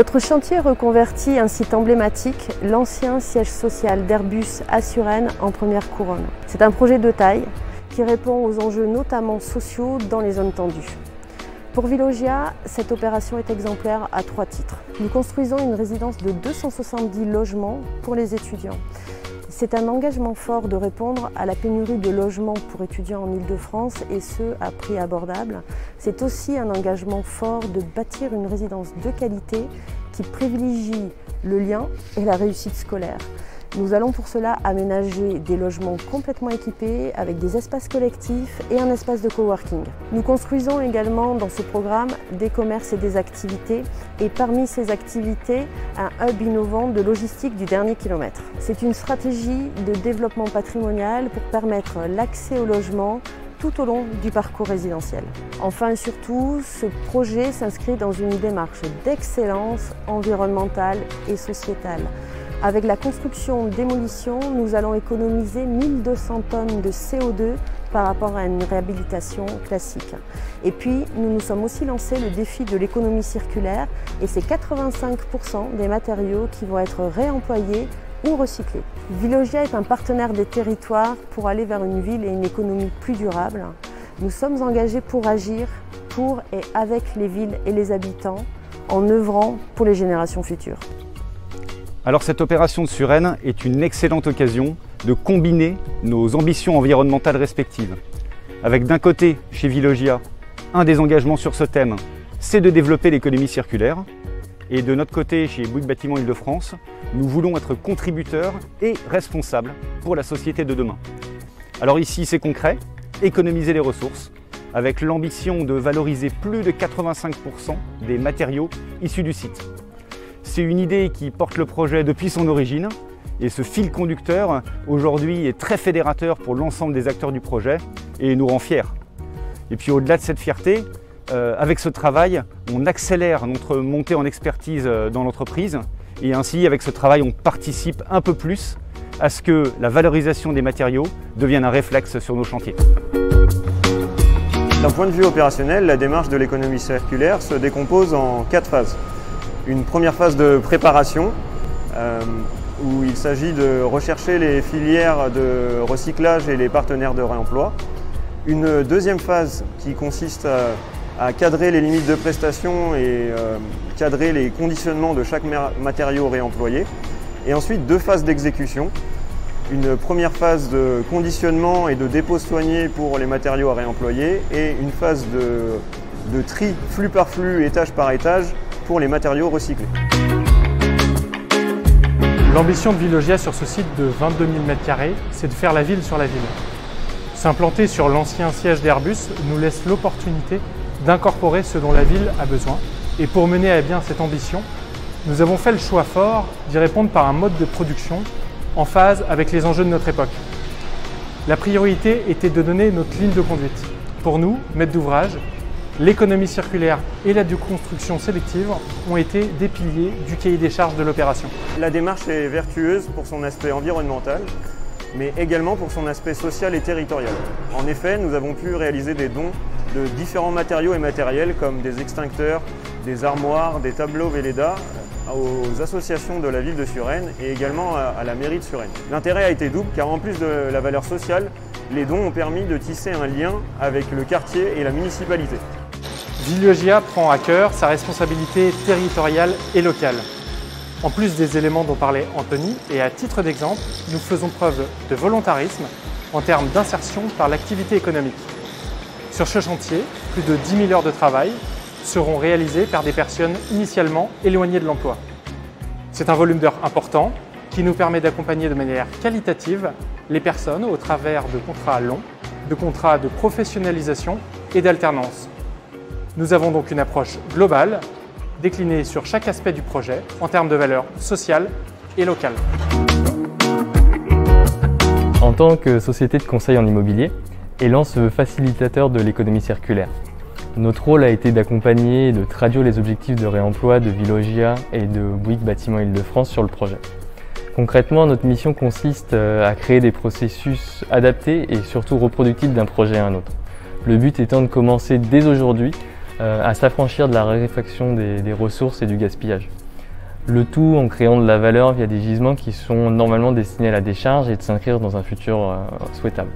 Notre chantier reconvertit un site emblématique, l'ancien siège social d'Airbus à Suresnes en première couronne. C'est un projet de taille qui répond aux enjeux notamment sociaux dans les zones tendues. Pour Veolia, cette opération est exemplaire à 3 titres. Nous construisons une résidence de 270 logements pour les étudiants. C'est un engagement fort de répondre à la pénurie de logements pour étudiants en Île-de-France et ce, à prix abordable. C'est aussi un engagement fort de bâtir une résidence de qualité qui privilégie le lien et la réussite scolaire. Nous allons pour cela aménager des logements complètement équipés avec des espaces collectifs et un espace de coworking. Nous construisons également dans ce programme des commerces et des activités et parmi ces activités, un hub innovant de logistique du dernier kilomètre. C'est une stratégie de développement patrimonial pour permettre l'accès au logement tout au long du parcours résidentiel. Enfin et surtout, ce projet s'inscrit dans une démarche d'excellence environnementale et sociétale. Avec la construction-démolition, nous allons économiser 1200 tonnes de CO2 par rapport à une réhabilitation classique. Et puis, nous nous sommes aussi lancé le défi de l'économie circulaire et c'est 85% des matériaux qui vont être réemployés ou recyclés. Veolia est un partenaire des territoires pour aller vers une ville et une économie plus durable. Nous sommes engagés pour agir pour et avec les villes et les habitants en œuvrant pour les générations futures. Alors cette opération de Suresnes est une excellente occasion de combiner nos ambitions environnementales respectives. Avec d'un côté, chez Veolia, un des engagements sur ce thème, c'est de développer l'économie circulaire. Et de notre côté, chez Bouygues Bâtiment Île-de-France, nous voulons être contributeurs et responsables pour la société de demain. Alors ici, c'est concret, économiser les ressources, avec l'ambition de valoriser plus de 85% des matériaux issus du site. C'est une idée qui porte le projet depuis son origine et ce fil conducteur aujourd'hui est très fédérateur pour l'ensemble des acteurs du projet et nous rend fiers. Et puis au-delà de cette fierté, avec ce travail, on accélère notre montée en expertise dans l'entreprise et ainsi avec ce travail on participe un peu plus à ce que la valorisation des matériaux devienne un réflexe sur nos chantiers. D'un point de vue opérationnel, la démarche de l'économie circulaire se décompose en 4 phases. Une première phase de préparation où il s'agit de rechercher les filières de recyclage et les partenaires de réemploi. Une deuxième phase qui consiste à cadrer les limites de prestation et cadrer les conditionnements de chaque matériau réemployé. Et ensuite 2 phases d'exécution. Une première phase de conditionnement et de dépôt soigné pour les matériaux à réemployer et une phase de tri flux par flux, étage par étage pour les matériaux recyclés. L'ambition de Veolia sur ce site de 22 000 m², c'est de faire la ville sur la ville. S'implanter sur l'ancien siège d'Airbus nous laisse l'opportunité d'incorporer ce dont la ville a besoin. Et pour mener à bien cette ambition, nous avons fait le choix fort d'y répondre par un mode de production en phase avec les enjeux de notre époque. La priorité était de donner notre ligne de conduite. Pour nous, maîtres d'ouvrage, l'économie circulaire et la déconstruction sélective ont été des piliers du cahier des charges de l'opération. La démarche est vertueuse pour son aspect environnemental, mais également pour son aspect social et territorial. En effet, nous avons pu réaliser des dons de différents matériaux et matériels comme des extincteurs, des armoires, des tableaux Velleda aux associations de la ville de Suresnes et également à la mairie de Suresnes. L'intérêt a été double car en plus de la valeur sociale, les dons ont permis de tisser un lien avec le quartier et la municipalité. Veolia prend à cœur sa responsabilité territoriale et locale. En plus des éléments dont parlait Anthony, et à titre d'exemple, nous faisons preuve de volontarisme en termes d'insertion par l'activité économique. Sur ce chantier, plus de 10 000 heures de travail seront réalisées par des personnes initialement éloignées de l'emploi. C'est un volume d'heures important qui nous permet d'accompagner de manière qualitative les personnes au travers de contrats longs, de contrats de professionnalisation et d'alternance. Nous avons donc une approche globale, déclinée sur chaque aspect du projet en termes de valeur sociale et locale. En tant que société de conseil en immobilier, Elan se veut facilitateur de l'économie circulaire. Notre rôle a été d'accompagner et de traduire les objectifs de réemploi de Veolia et de Bouygues Bâtiment Île-de-France sur le projet. Concrètement, notre mission consiste à créer des processus adaptés et surtout reproductibles d'un projet à un autre. Le but étant de commencer dès aujourd'hui à s'affranchir de la raréfaction des ressources et du gaspillage. Le tout en créant de la valeur via des gisements qui sont normalement destinés à la décharge et de s'inscrire dans un futur souhaitable.